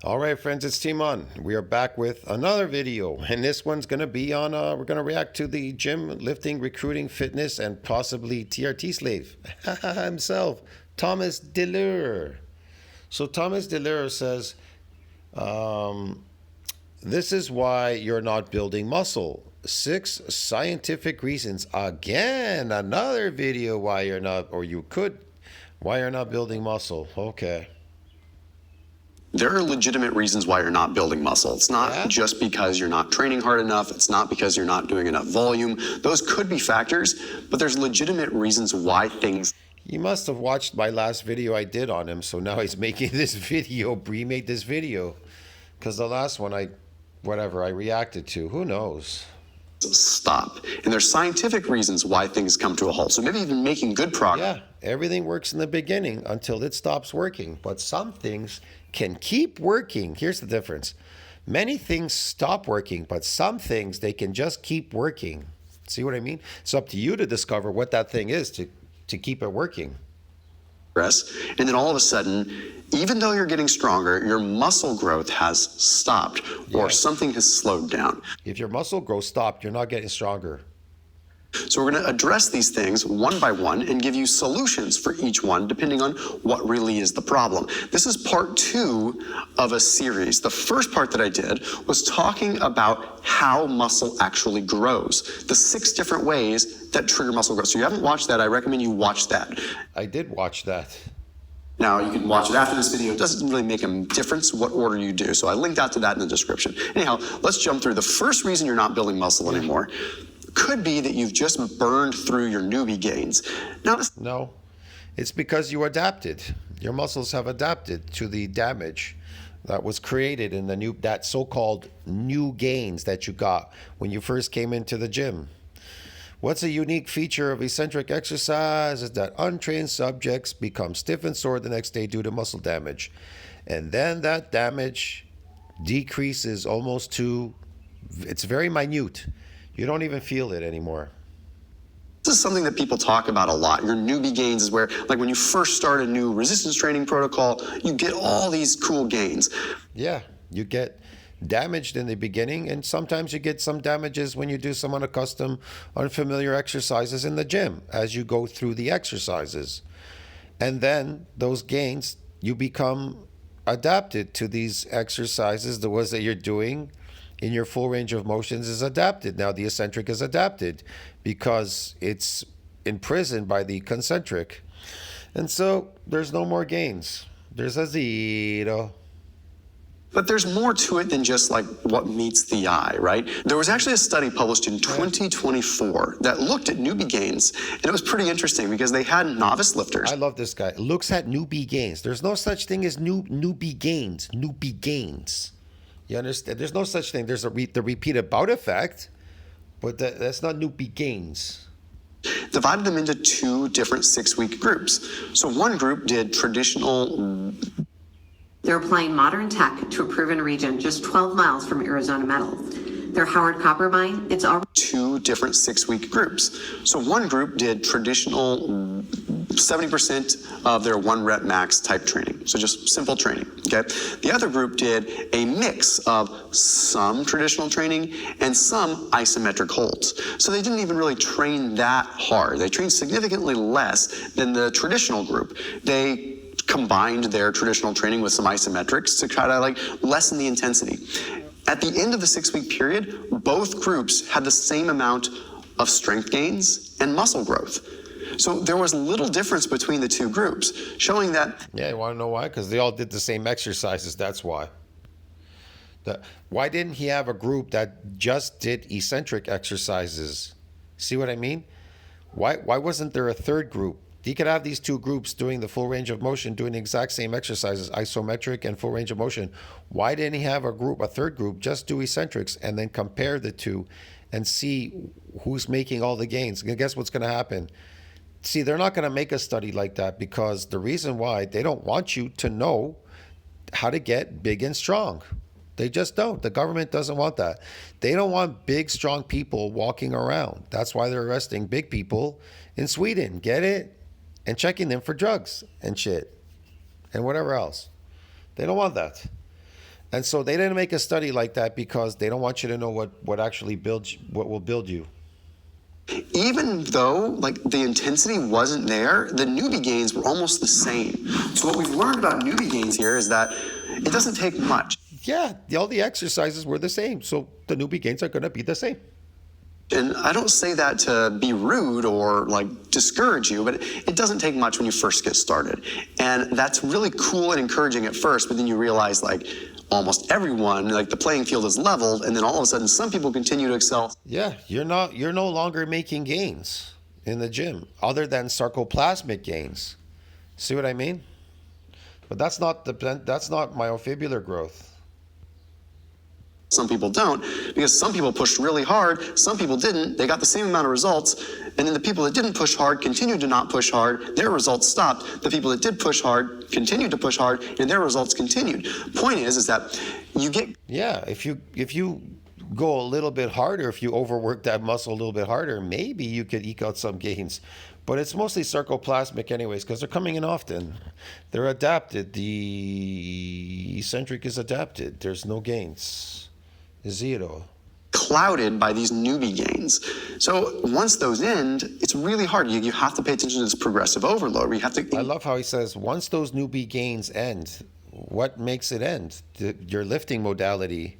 All right, friends, it's Team On. We are back with another video, and this one's going to be on, we're going to react to the gym, lifting, recruiting, fitness, and possibly TRT slave himself, Thomas Delure. So Thomas Delure says, this is why you're not building muscle. 6 scientific reasons. Again, another video why you're not, or you could, why you're not building muscle. Okay. There are legitimate reasons why you're not building muscle. It's not just because you're not training hard enough. It's not because you're not doing enough volume. Those could be factors, but there's legitimate reasons why things... He must have watched my last video I did on him, so now he's making this video. Bree made this video. Because the last one I reacted to. Who knows? Stop. And there's scientific reasons why things come to a halt. So maybe even making good progress. Yeah, everything works in the beginning until it stops working. But some things can keep working. Here's the difference. Many things stop working, but some things, they can just keep working. See what I mean? It's up to you to discover what that thing is to keep it working. And then all of a sudden, even though you're getting stronger, your muscle growth has stopped or something has slowed down. If your muscle growth stopped, you're not getting stronger. So we're going to address these things one by one and give you solutions for each one depending on what really is the problem. This is part 2 of a series. The first part that I did was talking about how muscle actually grows, the 6 different ways that trigger muscle growth. So you haven't watched that, I recommend you watch that. I did watch that. Now, you can watch it after this video. It doesn't really make a difference what order you do. So I linked out to that in the description. Anyhow, let's jump through. The first reason you're not building muscle anymore could be that you've just burned through your newbie gains. Now, no, it's because you adapted. Your muscles have adapted to the damage that was created in that so-called new gains that you got when you first came into the gym. What's a unique feature of eccentric exercise is that untrained subjects become stiff and sore the next day due to muscle damage. And then that damage decreases almost to, it's very minute. You don't even feel it anymore. This is something that people talk about a lot. Your newbie gains is where, like when you first start a new resistance training protocol, you get all these cool gains. Yeah, you get damaged in the beginning, and sometimes you get some damages when you do some unaccustomed, unfamiliar exercises in the gym as you go through the exercises. And then those gains, you become adapted to these exercises. The ones that you're doing in your full range of motions is adapted. Now the eccentric is adapted because it's imprisoned by the concentric. And so there's no more gains. There's a zero. But there's more to it than just like what meets the eye, right? There was actually a study published in 2024 that looked at newbie gains, and it was pretty interesting because they had novice lifters. I love this guy. Looks at newbie gains. There's no such thing as newbie gains. Newbie gains. You understand? There's no such thing. There's the repeated bout effect, but that's not newbie gains. Divided them into 2 different 6-week groups. So one group did traditional... They're applying modern tech to a proven region just 12 miles from Arizona Metal. Their Howard Copper Mine, it's already... 2 different 6-week groups. So one group did traditional 70% of their 1 rep max type training. So just simple training, okay? The other group did a mix of some traditional training and some isometric holds. So they didn't even really train that hard. They trained significantly less than the traditional group. They combined their traditional training with some isometrics to try to like lessen the intensity. At the end of the 6-week period, both groups had the same amount of strength gains and muscle growth. So there was little difference between the 2 groups, showing that... Yeah, you want to know why? Because they all did the same exercises, that's why. Why didn't he have a group that just did eccentric exercises? See what I mean? Why wasn't there a 3rd group? He could have these 2 groups doing the full range of motion, doing the exact same exercises, isometric and full range of motion. Why didn't he have a 3rd group, just do eccentrics and then compare the 2 and see who's making all the gains? And guess what's going to happen? See, they're not going to make a study like that because the reason why, they don't want you to know how to get big and strong. They just don't. The government doesn't want that. They don't want big, strong people walking around. That's why they're arresting big people in Sweden. Get it? And checking them for drugs and shit and whatever else. They don't want that. And so they didn't make a study like that because they don't want you to know what actually builds, what will build you. Even though like the intensity wasn't there, the newbie gains were almost the same. So what we've learned about newbie gains here is that it doesn't take much. Yeah, all the exercises were the same. So the newbie gains are going to be the same. And I don't say that to be rude or like discourage you, but it doesn't take much when you first get started. And that's really cool and encouraging at first, but then you realize like almost everyone, like the playing field is leveled, and then all of a sudden some people continue to excel. Yeah, you're no longer making gains in the gym other than sarcoplasmic gains. See what I mean? But that's not myofibrillar growth. Some people don't, because some people pushed really hard, some people didn't, they got the same amount of results, and then the people that didn't push hard continued to not push hard, their results stopped. The people that did push hard continued to push hard, and their results continued. Point is that you get... Yeah, if you go a little bit harder, if you overwork that muscle a little bit harder, maybe you could eke out some gains. But it's mostly sarcoplasmic anyways, because they're coming in often. They're adapted. The eccentric is adapted. There's no gains. Zero. Clouded by these newbie gains. So once those end, it's really hard. You have to pay attention to this progressive overload. Where you have to... I love how he says, once those newbie gains end, what makes it end? Your lifting modality.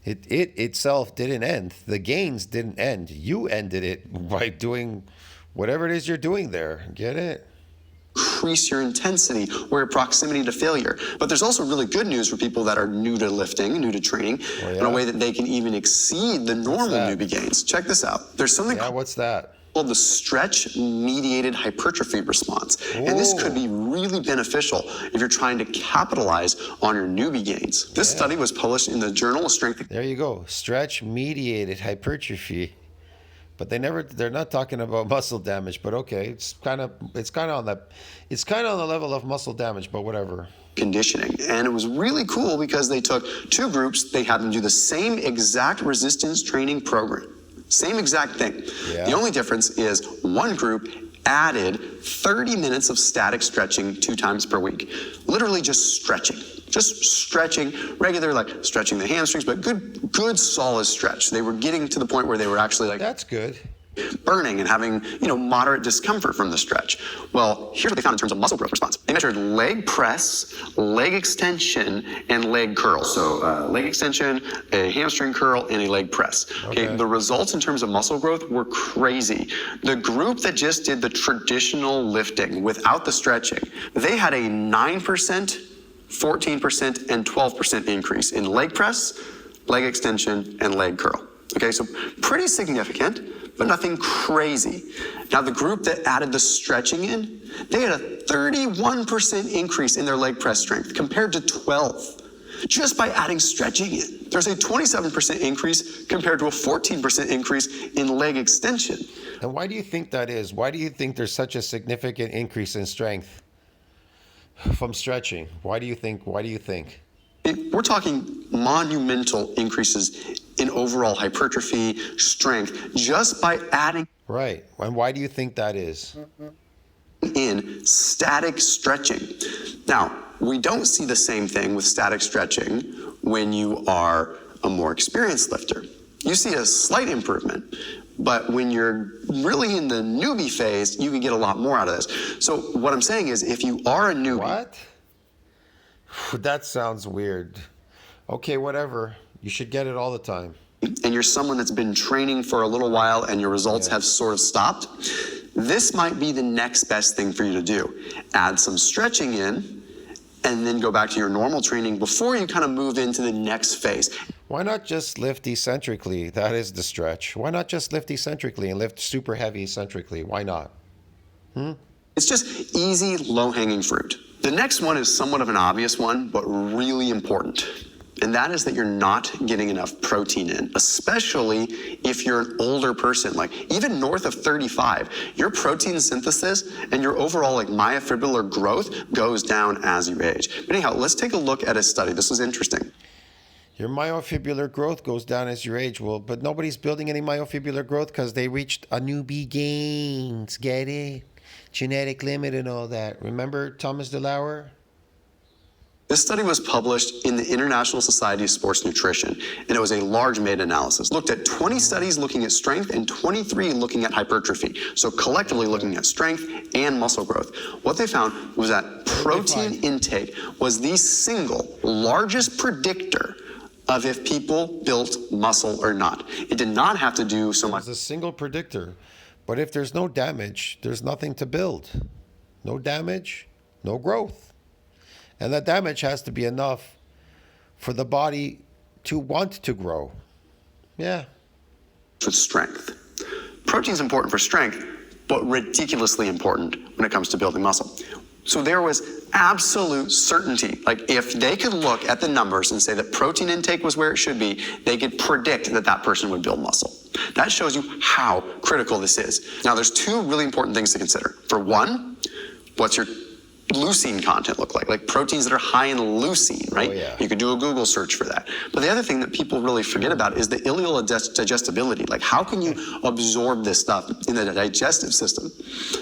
It itself didn't end. The gains didn't end. You ended it by doing whatever it is you're doing there. Get it? Increase your intensity or your proximity to failure. But there's also really good news for people that are new to lifting, new to training, in a way that they can even exceed the normal newbie gains. Check this out. There's something what's that? called the stretch-mediated hypertrophy response. And this could be really beneficial if you're trying to capitalize on your newbie gains. This study was published in the Journal of Strength. There you go. Stretch-mediated hypertrophy. But they're not talking about muscle damage, but okay, it's kind of on the level of muscle damage, but whatever. Conditioning. And it was really cool because they took two groups, they had them do the same exact resistance training program. Same exact thing. Yeah. The only difference is one group added 30 minutes of static stretching 2 times per week. Literally just stretching. Just stretching, regular, like stretching the hamstrings, but good solid stretch. They were getting to the point where they were actually like... That's good. Burning and having, moderate discomfort from the stretch. Well, here's what they found in terms of muscle growth response. They measured leg press, leg extension, and leg curl. So leg extension, a hamstring curl, and a leg press. Okay. The results in terms of muscle growth were crazy. The group that just did the traditional lifting without the stretching, they had a 9%, 14%, and 12% increase in leg press, leg extension, and leg curl. Okay, so pretty significant, but nothing crazy. Now, the group that added the stretching in, they had a 31% increase in their leg press strength compared to 12, just by adding stretching in. There's a 27% increase compared to a 14% increase in leg extension. And why do you think that is? Why do you think there's such a significant increase in strength from stretching? Why do you think? We're talking monumental increases in overall hypertrophy, strength, just by adding... Right. And why do you think that is? In static stretching. Now, we don't see the same thing with static stretching when you are a more experienced lifter. You see a slight improvement, but when you're really in the newbie phase, you can get a lot more out of this. So what I'm saying is, if you are a newbie... What? That sounds weird. Okay, whatever. You should get it all the time. And you're someone that's been training for a little while and your results have sort of stopped, this might be the next best thing for you to do. Add some stretching in and then go back to your normal training before you kind of move into the next phase. Why not just lift eccentrically? That is the stretch. Why not just lift eccentrically and lift super heavy eccentrically? Why not? It's just easy, low-hanging fruit. The next one is somewhat of an obvious one, but really important. And that is that you're not getting enough protein in, especially if you're an older person, like even north of 35, your protein synthesis and your overall like myofibrillar growth goes down as you age. But anyhow, let's take a look at a study. This is interesting. Your myofibrillar growth goes down as you age. Well, but nobody's building any myofibrillar growth because they reached a newbie gains. Get it? Genetic limit and all that. Remember Thomas DeLauer? This study was published in the International Society of Sports Nutrition, and it was a large meta-analysis. Looked at 20 studies looking at strength and 23 looking at hypertrophy. So collectively looking at strength and muscle growth. What they found was that protein intake was the single largest predictor of if people built muscle or not. It did not have to do so much. It's a single predictor. But if there's no damage, there's nothing to build. No damage, no growth. And that damage has to be enough for the body to want to grow. Yeah. With strength. Protein's important for strength, but ridiculously important when it comes to building muscle. So there was absolute certainty. Like if they could look at the numbers and say that protein intake was where it should be, they could predict that that person would build muscle. That shows you how critical this is. Now there's two really important things to consider. For one, what's your leucine content look like? Like proteins that are high in leucine, right? Oh, yeah. You could do a Google search for that. But the other thing that people really forget about is the ileal digestibility. Like how can you absorb this stuff in the digestive system?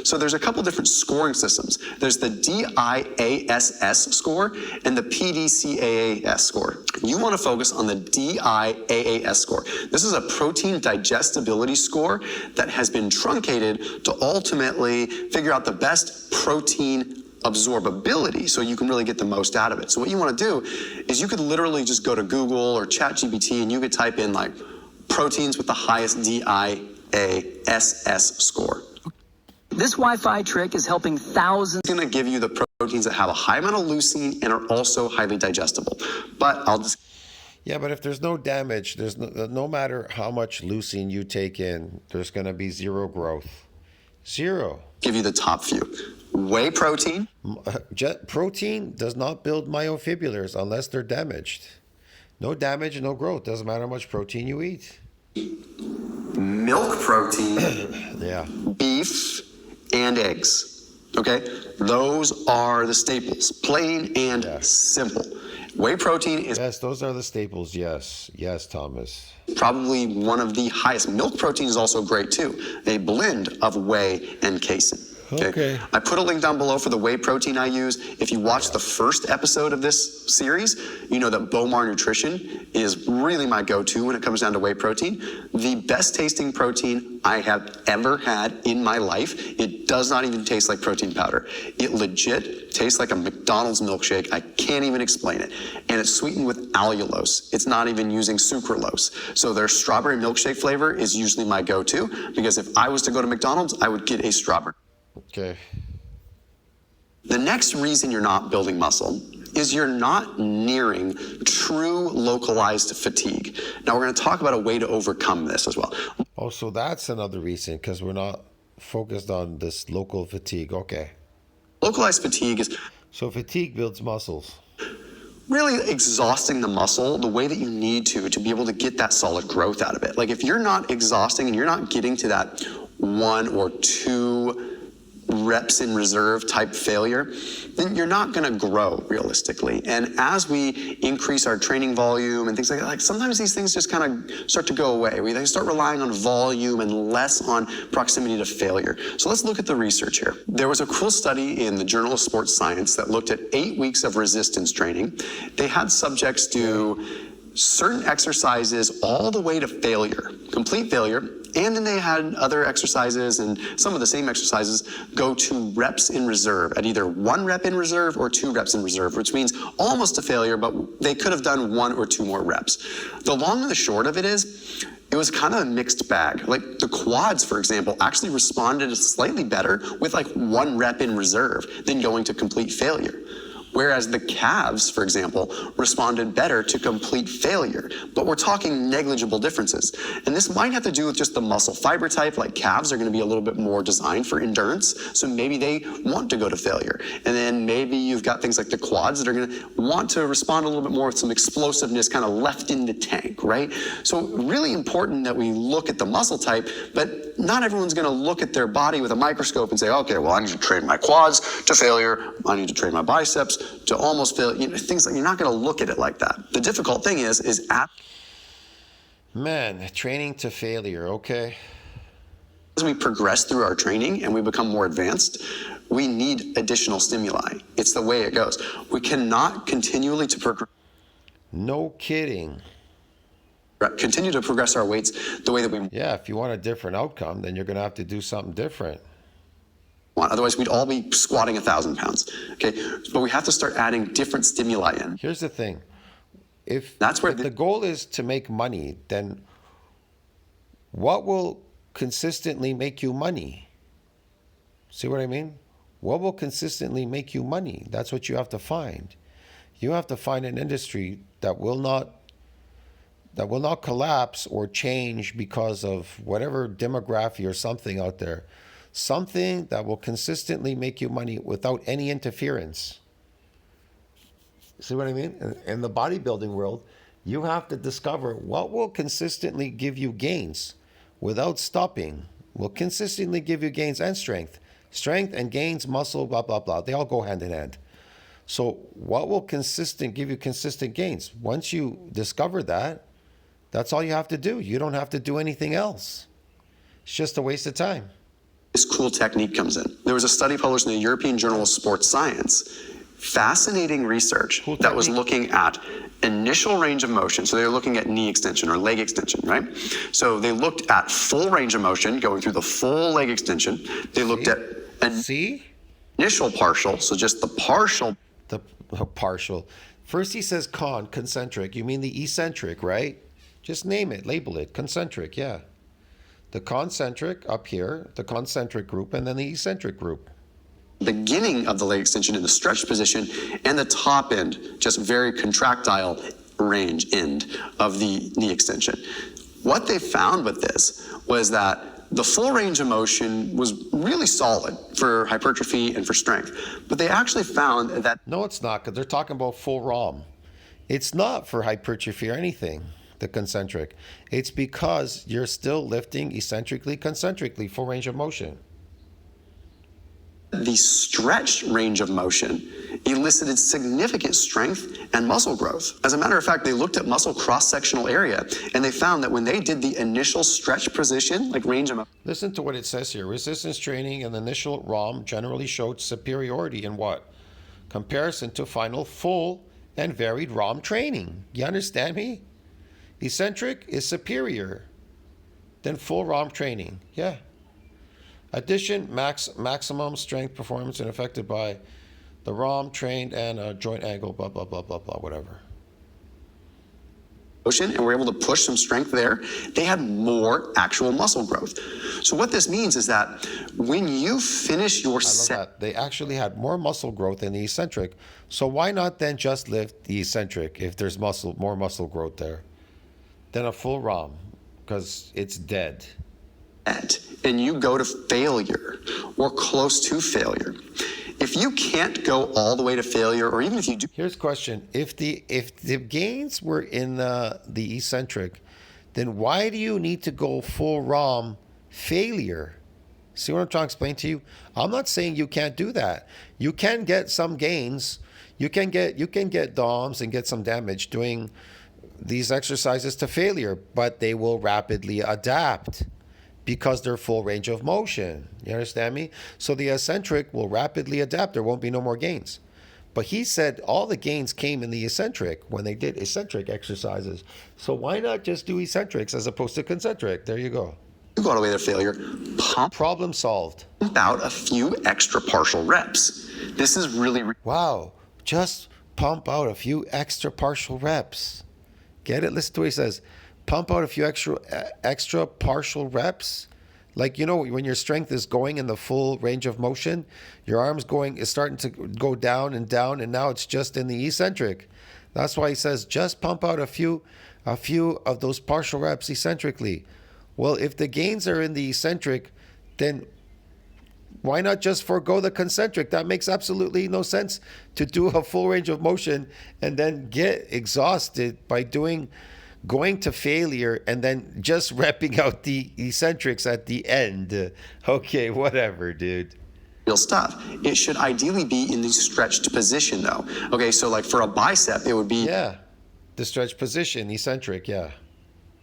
So there's a couple different scoring systems. There's the DIASS score and the PDCAAS score. You want to focus on the DIAAS score. This is a protein digestibility score that has been truncated to ultimately figure out the best protein absorbability so you can really get the most out of it. So what you want to do is you could literally just go to Google or ChatGPT and you could type in like proteins with the highest DIASS score. This Wi-Fi trick is helping thousands. It's going to give you the proteins that have a high amount of leucine and are also highly digestible. But I'll just... Yeah, but if there's no damage, there's no matter how much leucine you take in, there's going to be zero growth. Zero. Give you the top few. Whey protein. Protein does not build myofibrillars unless they're damaged. No damage, no growth. Doesn't matter how much protein you eat. Milk protein. Yeah. Beef and eggs. Okay? Those are the staples. Plain and simple. Whey protein is... Yes, those are the staples. Yes. Yes, Thomas. Probably one of the highest. Milk protein is also great too. A blend of whey and casein. Okay. I put a link down below for the whey protein I use. If you watch the first episode of this series, you know that Bomar Nutrition is really my go-to when it comes down to whey protein. The best tasting protein I have ever had in my life. It does not even taste like protein powder. It legit tastes like a McDonald's milkshake. I can't even explain it. And it's sweetened with allulose. It's not even using sucralose. So their strawberry milkshake flavor is usually my go-to because if I was to go to McDonald's, I would get a strawberry. Okay. The next reason you're not building muscle is you're not nearing true localized fatigue. Now we're going to talk about a way to overcome this as well. Oh, so that's another reason, because we're not focused on this local fatigue. Okay. Localized fatigue is... So fatigue builds muscles. Really exhausting the muscle the way that you need to be able to get that solid growth out of it. Like if you're not exhausting and you're not getting to that 1 or 2 reps in reserve type failure, then you're not going to grow realistically. And as we increase our training volume and things like that, like sometimes these things just kind of start to go away. We start relying on volume and less on proximity to failure. So let's look at the research here. There was a cool study in the Journal of Sports Science that looked at 8 weeks of resistance training. They had subjects do certain exercises all the way to failure, complete failure. And then they had other exercises and some of the same exercises go to reps in reserve at either 1 rep in reserve or 2 reps in reserve, which means almost a failure, but they could have done 1 or 2 more reps. The long and the short of it is, it was kind of a mixed bag. Like the quads, for example, actually responded slightly better with like 1 rep in reserve than going to complete failure. Whereas the calves, for example, responded better to complete failure. But we're talking negligible differences. And this might have to do with just the muscle fiber type, like calves are going to be a little bit more designed for endurance. So maybe they want to go to failure. And then maybe you've got things like the quads that are going to want to respond a little bit more with some explosiveness kind of left in the tank, right? So really important that we look at the muscle type, but not everyone's going to look at their body with a microscope and say, okay, well, I need to train my quads to failure. I need to train my biceps to almost fail. You know, things like you're not going to look at it like that. The difficult thing is Man, training to failure. Okay. As we progress through our training and we become more advanced, we need additional stimuli. It's the way it goes. We cannot continually No kidding. continue to progress our weights the way that we Yeah, if you want a different outcome, then you're going to have to do something different. want. Otherwise, we'd all be squatting 1,000 pounds. Okay, but we have to start adding different stimuli in. Here's the thing. If That's where the goal is to make money, then what will consistently make you money? See what I mean? What will consistently make you money? That's what you have to find. You have to find an industry that will not collapse or change because of whatever demography or something out there. Something that will consistently make you money without any interference. See what I mean? In the bodybuilding world, you have to discover what will consistently give you gains without stopping, will consistently give you gains and strength. Strength and gains, muscle, blah, blah, blah. They all go hand in hand. So what will give you consistent gains? Once you discover that, that's all you have to do. You don't have to do anything else. It's just a waste of time. This cool technique comes in. There was a study published in the European Journal of Sports Science. Fascinating research that was looking at initial range of motion. So they were looking at knee extension or leg extension, right? So they looked at full range of motion, going through the full leg extension. They looked at initial partial, so just the partial. The partial. First he says concentric. You mean the eccentric, right? Just name it, label it, concentric, yeah. The concentric up here, the concentric group, and then the eccentric group. Beginning of the leg extension in the stretch position, and the top end, just very contractile range end of the knee extension. What they found with this was that the full range of motion was really solid for hypertrophy and for strength, but they actually found that... No, it's not, because they're talking about full ROM. It's not for hypertrophy or anything, the concentric. It's because you're still lifting eccentrically, concentrically, full range of motion. The stretch range of motion elicited significant strength and muscle growth. As a matter of fact, they looked at muscle cross-sectional area, and they found that when they did the initial stretch position, like range of motion... Listen to what it says here. Resistance training and initial ROM generally showed superiority in what? Comparison to final full and varied ROM training. You understand me? Eccentric is superior than full ROM training. Yeah. Addition, maximum strength performance and affected by the ROM trained and joint angle, blah, blah, blah, blah, blah, whatever. Motion, and we're able to push some strength there. They had more actual muscle growth. So what this means is that when you finish your set... They actually had more muscle growth in the eccentric. So why not then just lift the eccentric if there's more muscle growth there than a full ROM? Because it's dead. And you go to failure or close to failure. If you can't go all the way to failure, or even if you do... Here's a question. If the gains were in the eccentric, then why do you need to go full ROM failure? See what I'm trying to explain to you? I'm not saying you can't do that. You can get some gains. You can get DOMs and get some damage doing these exercises to failure, but they will rapidly adapt because they're full range of motion. You understand me? So the eccentric will rapidly adapt. There won't be no more gains. But he said all the gains came in the eccentric when they did eccentric exercises. So why not just do eccentrics as opposed to concentric? There you go. You go all the way to failure. Problem solved. Pump out a few extra partial reps. This is really... Wow. Just pump out a few extra partial reps. Get it? Listen to what he says. Pump out a few extra partial reps. Like, you know, when your strength is going in the full range of motion, your arm's is starting to go down, and now it's just in the eccentric. That's why he says just pump out a few of those partial reps eccentrically. Well, if the gains are in the eccentric, then why not just forego the concentric? That makes absolutely no sense to do a full range of motion and then get exhausted by going to failure and then just repping out the eccentrics at the end. Okay, whatever, dude. Real stuff. It should ideally be in the stretched position, though. Okay, so like for a bicep, it would be... Yeah, the stretched position, eccentric, yeah.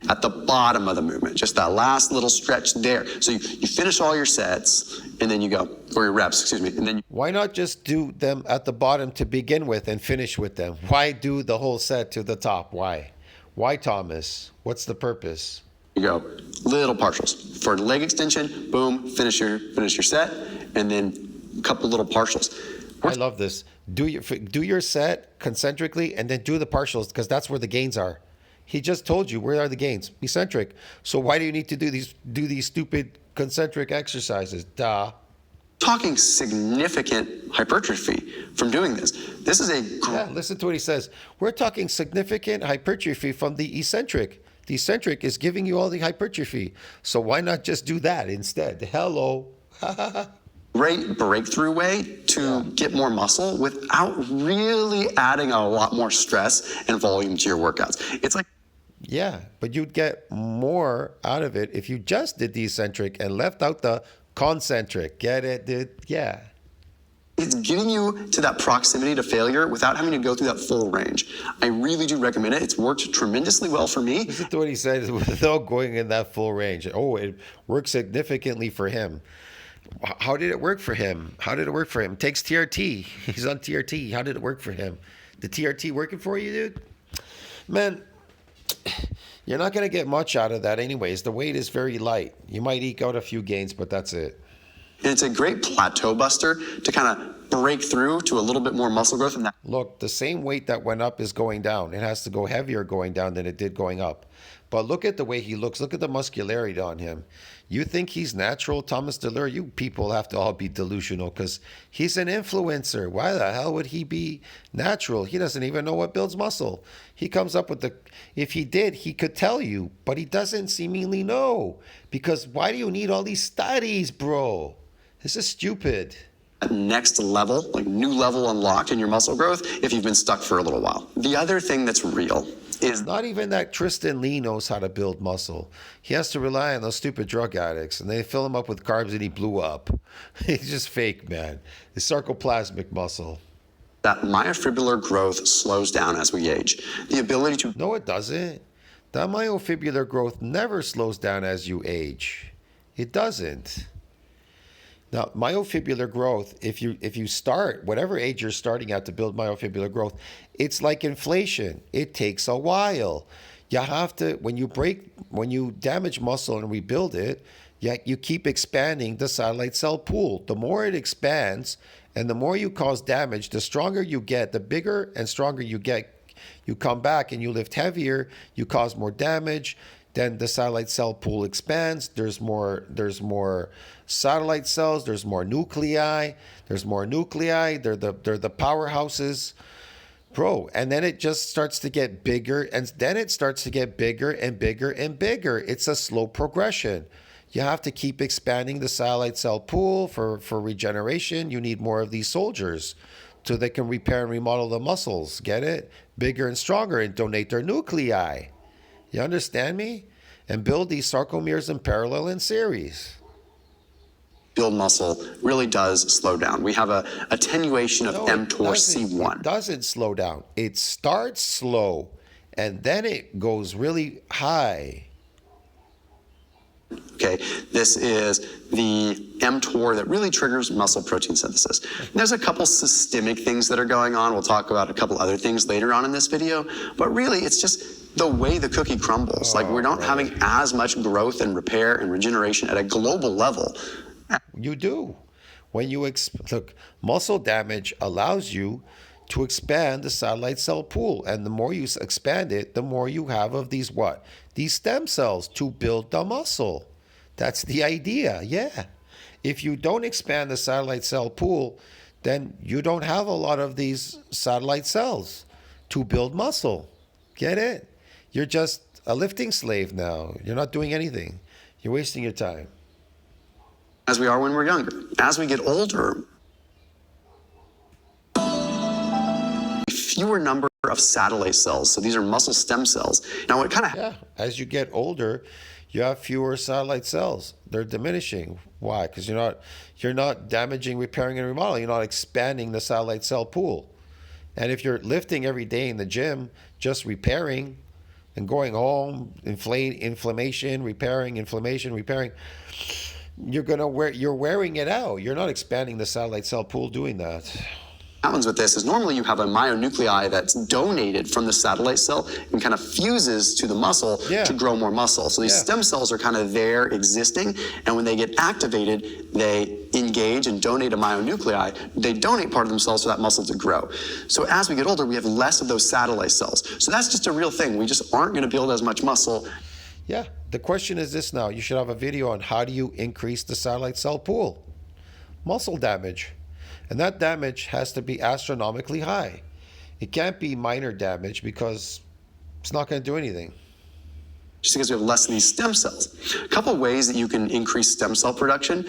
at the bottom of the movement, just that last little stretch there. So you finish all your sets and then you go, or your reps, excuse me, and then Why not just do them at the bottom to begin with and finish with them? Why do the whole set to the top? Why? Why, Thomas? What's the purpose? you go little partials. For leg extension, boom, finish your set, and then a couple little partials. I love this. Do your set concentrically and then do the partials because that's where the gains are. He just told you where are the gains? Eccentric. So why do you need to do these stupid concentric exercises? Duh. Talking significant hypertrophy from doing this. This is a Yeah, listen to what he says. We're talking significant hypertrophy from the eccentric. The eccentric is giving you all the hypertrophy. So why not just do that instead? Hello. great breakthrough way to get more muscle without really adding a lot more stress and volume to your workouts. It's like, Yeah, but you'd get more out of it if you just did the eccentric and left out the concentric. Get it, dude? Yeah. it's getting you to that proximity to failure without having to go through that full range. I really do recommend it. It's worked tremendously well for me. Listen to what he says without going in that full range. Oh, it works significantly for him. How did it work for him? How did it work for him? Takes TRT. He's on TRT. How did it work for him? The TRT working for you, dude? Man, you're not going to get much out of that anyways. The weight is very light. You might eke out a few gains, but that's it. And it's a great plateau buster to kind of break through to a little bit more muscle growth. And that Look, the same weight that went up is going down. It has to go heavier going down than it did going up. But look at the way he looks. Look at the muscularity on him. You think he's natural, Thomas DeLure? You people have to all be delusional because he's an influencer. Why the hell would he be natural? He doesn't even know what builds muscle. He comes up with the... If he did, he could tell you, but he doesn't seemingly know. Because why do you need all these studies, bro? This is stupid. next level, like new level unlocked in your muscle growth if you've been stuck for a little while. The other thing that's real is Not even that Tristan Lee knows how to build muscle. He has to rely on those stupid drug addicts, and they fill him up with carbs and he blew up. He's just fake, man. It's sarcoplasmic muscle. that myofibrillar growth slows down as we age. The ability to No, it doesn't. That myofibrillar growth never slows down as you age. It doesn't. Now, myofibrillar growth, if you start, whatever age you're starting at to build myofibrillar growth, it's like inflation. It takes a while. You have to, when you damage muscle and rebuild it, you keep expanding the satellite cell pool. The more it expands and the more you cause damage, the stronger you get, the bigger and stronger you get. You come back and you lift heavier, you cause more damage, then the satellite cell pool expands. There's more satellite cells, there's more nuclei. They're the powerhouses. Bro, and then it just starts to get bigger, and then it starts to get bigger and bigger and bigger. It's a slow progression. You have to keep expanding the satellite cell pool for regeneration. You need more of these soldiers so they can repair and remodel the muscles. Get it? Bigger and stronger and donate their nuclei. You understand me? And build these sarcomeres in parallel in series. build muscle really does slow down. We have a attenuation of No, mTOR It C1. doesn't slow down. It starts slow and then it goes really high. Okay, this is the mTOR that really triggers muscle protein synthesis. And there's a couple systemic things that are going on. We'll talk about a couple other things later on in this video, but really it's just the way the cookie crumbles. Like we're not having as much growth and repair and regeneration at a global level. You do. When you look, muscle damage allows you to expand the satellite cell pool, and the more you expand it, the more you have of these what? These stem cells to build the muscle. That's the idea. Yeah. If you don't expand the satellite cell pool, then you don't have a lot of these satellite cells to build muscle. Get it? You're just a lifting slave now. You're not doing anything. You're wasting your time. As we are when we're younger. As we get older, fewer number of satellite cells. So these are muscle stem cells. Now what kind of Yeah, as you get older, you have fewer satellite cells. They're diminishing. Why? Because you're not damaging, repairing, and remodeling. You're not expanding the satellite cell pool. And if you're lifting every day in the gym, just repairing, and going home, inflammation, repairing, inflammation, repairing. You're wearing it out. You're not expanding the satellite cell pool doing that. Happens with this is normally you have a myonuclei that's donated from the satellite cell and kind of fuses to the muscle to grow more muscle. So these stem cells are kind of there existing, and when they get activated, they engage and donate a myonuclei. They donate part of themselves for that muscle to grow. So as we get older, we have less of those satellite cells. So that's just a real thing. We just aren't going to build as much muscle. Yeah, the question is this now. You should have a video on how do you increase the satellite cell pool? Muscle damage. And that damage has to be astronomically high. It can't be minor damage because it's not going to do anything. Just because we have less of these stem cells. A couple of ways that you can increase stem cell production.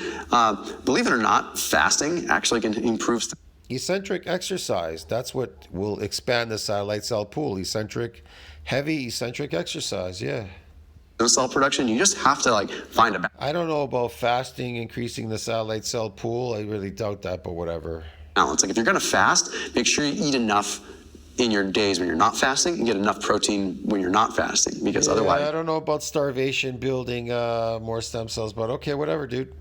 Believe it or not, fasting actually can improve. Eccentric exercise, that's what will expand the satellite cell pool. Heavy eccentric exercise, yeah. Stem cell production, you just have to find a I don't know about fasting increasing the satellite cell pool. I really doubt that, but whatever. balance. If you're going to fast, make sure you eat enough in your days when you're not fasting and get enough protein when you're not fasting, because otherwise I don't know about starvation building more stem cells, but okay, whatever, dude.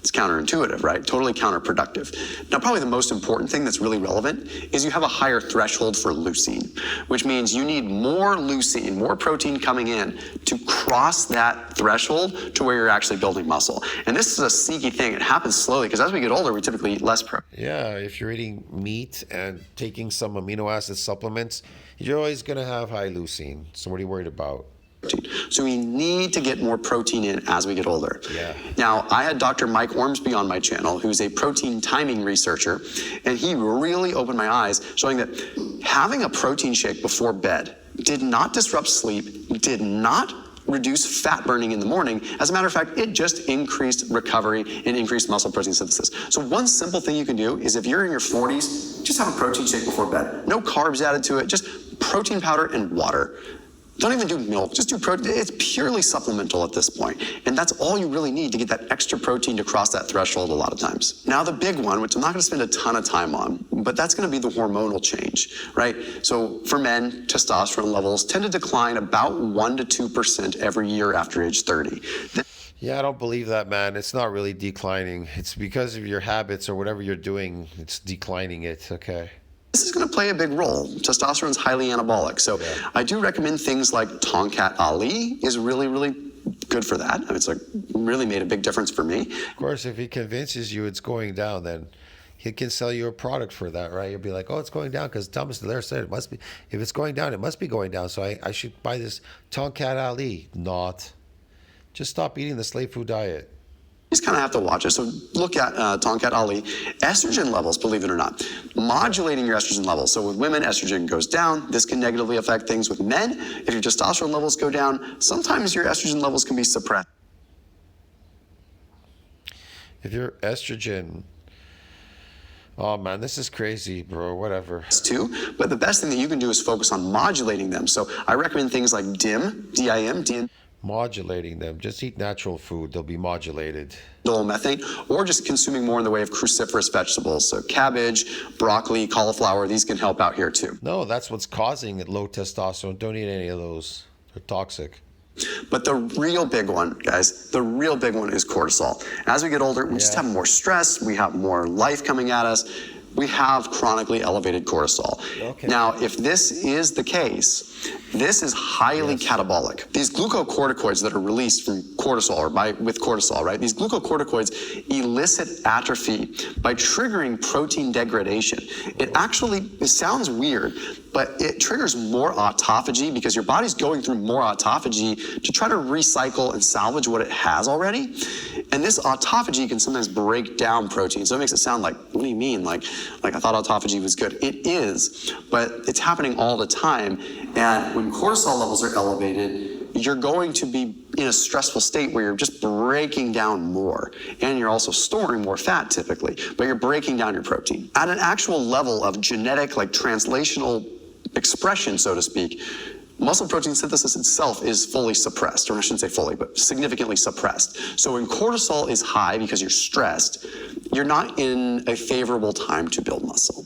it's counterintuitive, right? Totally counterproductive. Now, probably the most important thing that's really relevant is you have a higher threshold for leucine, which means you need more leucine, more protein coming in to cross that threshold to where you're actually building muscle. And this is a sneaky thing. It happens slowly because as we get older, we typically eat less protein. Yeah, if you're eating meat and taking some amino acid supplements, you're always going to have high leucine. So what are you worried about? So we need to get more protein in as we get older. Yeah. Now, I had Dr. Mike Ormsby on my channel, who's a protein timing researcher, and he really opened my eyes, showing that having a protein shake before bed did not disrupt sleep, did not reduce fat burning in the morning. As a matter of fact, it just increased recovery and increased muscle protein synthesis. So one simple thing you can do is if you're in your 40s, just have a protein shake before bed. No carbs added to it, just protein powder and water. Don't even do milk, just do protein. It's purely supplemental at this point. And that's all you really need to get that extra protein to cross that threshold a lot of times. Now the big one, which I'm not gonna spend a ton of time on, but that's gonna be the hormonal change, right? So for men, testosterone levels tend to decline about 1 to 2% every year after age 30. Yeah, I don't believe that, man. It's not really declining. It's because of your habits or whatever you're doing. It's declining it, okay? This is going to play a big role. Testosterone is highly anabolic. So I do recommend things like Tongkat Ali is really, really good for that. I mean, it's really made a big difference for me. Of course, if he convinces you it's going down, then he can sell you a product for that, right? You'll be like, oh, it's going down because Thomas Dallaire said it must be. If it's going down, it must be going down. So I should buy this Tongkat Ali. Not. Just stop eating the slave food diet. You just kind of have to watch it. So look at Tongkat Ali. Estrogen levels, believe it or not, modulating your estrogen levels. So with women, estrogen goes down. This can negatively affect things with men. If your testosterone levels go down, sometimes your estrogen levels can be suppressed. If your estrogen... Oh, man, this is crazy, bro. Whatever. Too, but the best thing that you can do is focus on modulating them. So I recommend things like DIM, D-I-M, Modulating them. Just eat natural food. They'll be modulated. methane, or just consuming more in the way of cruciferous vegetables. So cabbage, broccoli, cauliflower, these can help out here too. No, that's what's causing low testosterone. Don't eat any of those. They're toxic. But the real big one, guys, the real big one is cortisol. As we get older, we just have more stress. We have more life coming at us. We have chronically elevated cortisol. Okay. Now, if this is the case, this is highly catabolic. These glucocorticoids that are released from cortisol or with cortisol, right? These glucocorticoids elicit atrophy by triggering protein degradation. It sounds weird, but it triggers more autophagy because your body's going through more autophagy to try to recycle and salvage what it has already. And this autophagy can sometimes break down protein. So it makes it sound like, what do you mean? Like I thought autophagy was good. It is, but it's happening all the time. And when cortisol levels are elevated, you're going to be in a stressful state where you're just breaking down more. And you're also storing more fat typically, but you're breaking down your protein. At an actual level of genetic, translational expression, so to speak, muscle protein synthesis itself is fully suppressed, or I shouldn't say fully, but significantly suppressed. So when cortisol is high because you're stressed, you're not in a favorable time to build muscle.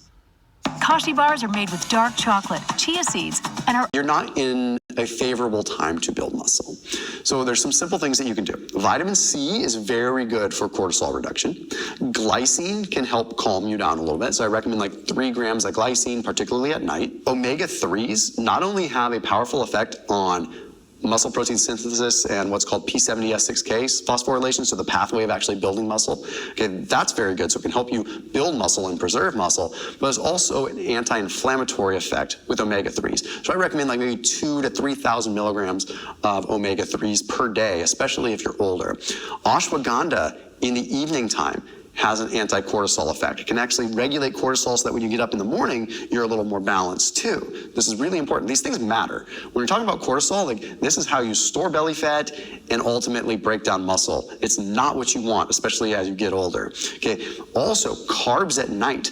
Kashi bars are made with dark chocolate, chia seeds, and are... You're not in a favorable time to build muscle. So there's some simple things that you can do. Vitamin C is very good for cortisol reduction. Glycine can help calm you down a little bit. So I recommend like 3 grams of glycine, particularly at night. Omega-3s not only have a powerful effect on muscle protein synthesis and what's called P70S6K phosphorylation, so the pathway of actually building muscle. Okay, that's very good, so it can help you build muscle and preserve muscle, but there's also an anti-inflammatory effect with omega-3s. So I recommend like maybe 2,000 to 3,000 milligrams of omega-3s per day, especially if you're older. Ashwagandha in the evening time has an anti-cortisol effect. It can actually regulate cortisol so that when you get up in the morning, you're a little more balanced too. This is really important. These things matter. When you're talking about cortisol, like this is how you store belly fat and ultimately break down muscle. It's not what you want, especially as you get older. Okay. Also, carbs at night.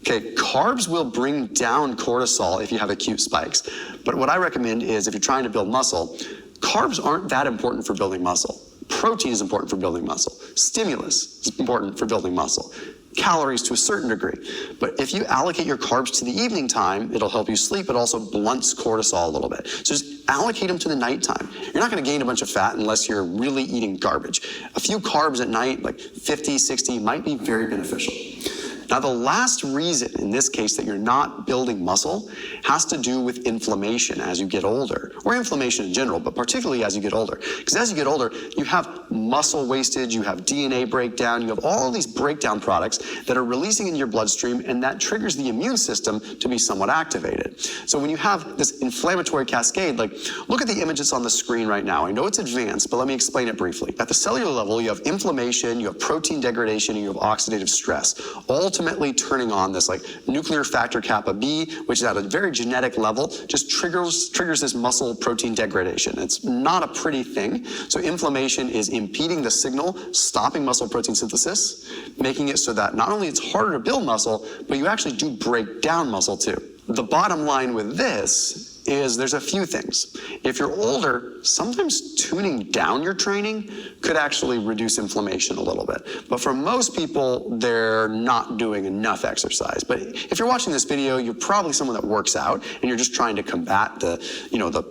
Okay, carbs will bring down cortisol if you have acute spikes. But what I recommend is if you're trying to build muscle, carbs aren't that important for building muscle. Protein is important for building muscle. Stimulus is important for building muscle. Calories to a certain degree. But if you allocate your carbs to the evening time, it'll help you sleep. It also blunts cortisol a little bit. So just allocate them to the nighttime. You're not going to gain a bunch of fat unless you're really eating garbage. A few carbs at night, like 50, 60, might be very beneficial. Now, the last reason in this case that you're not building muscle has to do with inflammation as you get older, or inflammation in general, but particularly as you get older. Because as you get older, you have muscle wastage, you have DNA breakdown, you have all of these breakdown products that are releasing in your bloodstream, and that triggers the immune system to be somewhat activated. So when you have this inflammatory cascade, like look at the images on the screen right now. I know it's advanced, but let me explain it briefly. At the cellular level, you have inflammation, you have protein degradation, and you have oxidative stress. Ultimately turning on this like nuclear factor kappa B, which is at a very genetic level, just triggers this muscle protein degradation. It's not a pretty thing. So inflammation is impeding the signal, stopping muscle protein synthesis, making it so that not only it's harder to build muscle, but you actually do break down muscle too. The bottom line with this is there's a few things. If you're older, sometimes tuning down your training could actually reduce inflammation a little bit. But for most people, they're not doing enough exercise. But if you're watching this video, you're probably someone that works out and you're just trying to combat the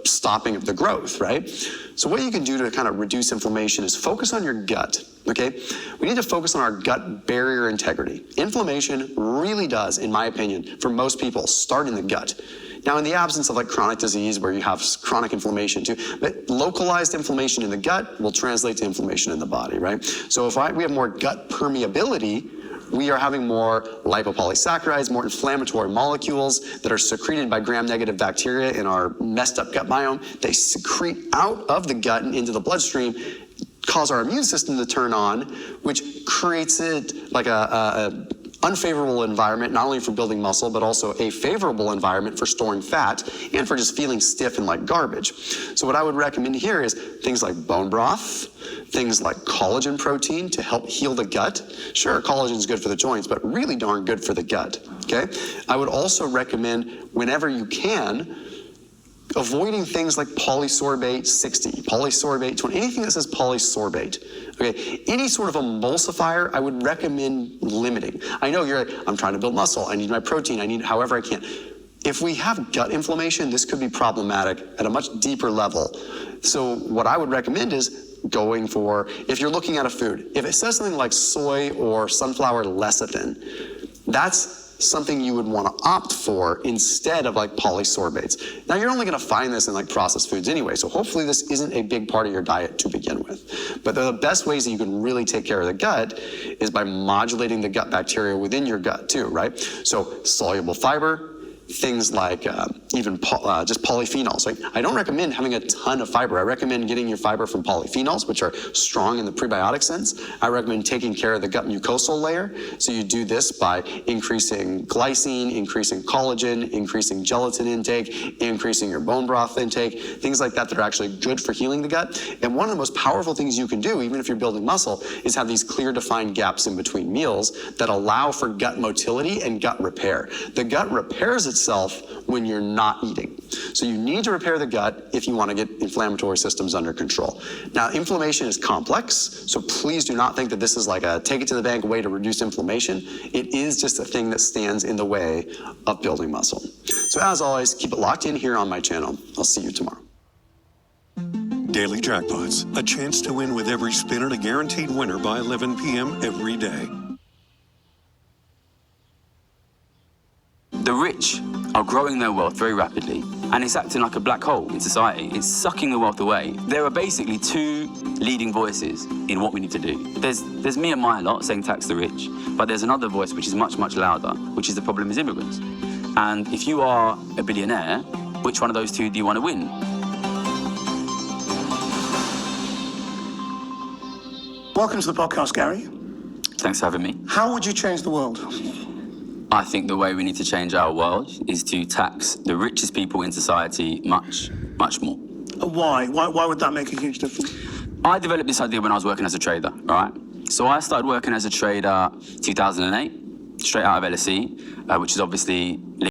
stopping of the growth, right? So what you can do to kind of reduce inflammation is focus on your gut. Okay, we need to focus on our gut barrier integrity. Inflammation really does, in my opinion, for most people, start in the gut. Now, in the absence of like chronic disease where you have chronic inflammation too, but localized inflammation in the gut will translate to inflammation in the body, right? So if we have more gut permeability, we are having more lipopolysaccharides, more inflammatory molecules that are secreted by gram-negative bacteria in our messed up gut biome. They secrete out of the gut and into the bloodstream, cause our immune system to turn on, which creates it like a unfavorable environment, not only for building muscle, but also a favorable environment for storing fat and for just feeling stiff and like garbage. So what I would recommend here is things like bone broth, things like collagen protein to help heal the gut. Sure, collagen is good for the joints, but really darn good for the gut, okay? I would also recommend, whenever you can, avoiding things like polysorbate 60, polysorbate 20, anything that says polysorbate. Okay, any sort of emulsifier, I would recommend limiting. I know you're like, I'm trying to build muscle, I need my protein, I need however I can. If we have gut inflammation, this could be problematic at a much deeper level. So what I would recommend is going for, if you're looking at a food, if it says something like soy or sunflower lecithin, that's something you would want to opt for instead of like polysorbates. Now, you're only going to find this in like processed foods anyway, so hopefully this isn't a big part of your diet to begin with. But the best ways that you can really take care of the gut is by modulating the gut bacteria within your gut too, right? So soluble fiber, things like even just polyphenols. Right? I don't recommend having a ton of fiber. I recommend getting your fiber from polyphenols, which are strong in the prebiotic sense. I recommend taking care of the gut mucosal layer. So you do this by increasing glycine, increasing collagen, increasing gelatin intake, increasing your bone broth intake, things like that that are actually good for healing the gut. And one of the most powerful things you can do, even if you're building muscle, is have these clear defined gaps in between meals that allow for gut motility and gut repair. The gut repairs itself when you're not eating. So you need to repair the gut if you want to get inflammatory systems under control. Now, inflammation is complex, so please do not think that this is like a take it to the bank way to reduce inflammation. It is just a thing that stands in the way of building muscle. So as always, keep it locked in here on my channel. I'll see you tomorrow. daily jackpots. A chance to win with every spin and a guaranteed winner by 11 p.m. every day. The rich are growing their wealth very rapidly, and it's acting like a black hole in society. It's sucking the wealth away. There are basically two leading voices in what we need to do. There's me and my lot saying tax the rich, but there's another voice which is much, much louder, which is the problem is immigrants. And if you are a billionaire, which one of those two do you want to win? Welcome to the podcast, Gary. Thanks for having me. How would you change the world? I think the way we need to change our world is to tax the richest people in society much, much more. Why? Why would that make a huge difference? I developed this idea when I was working as a trader, all right? So I started working as a trader 2008, straight out of LSE, which is obviously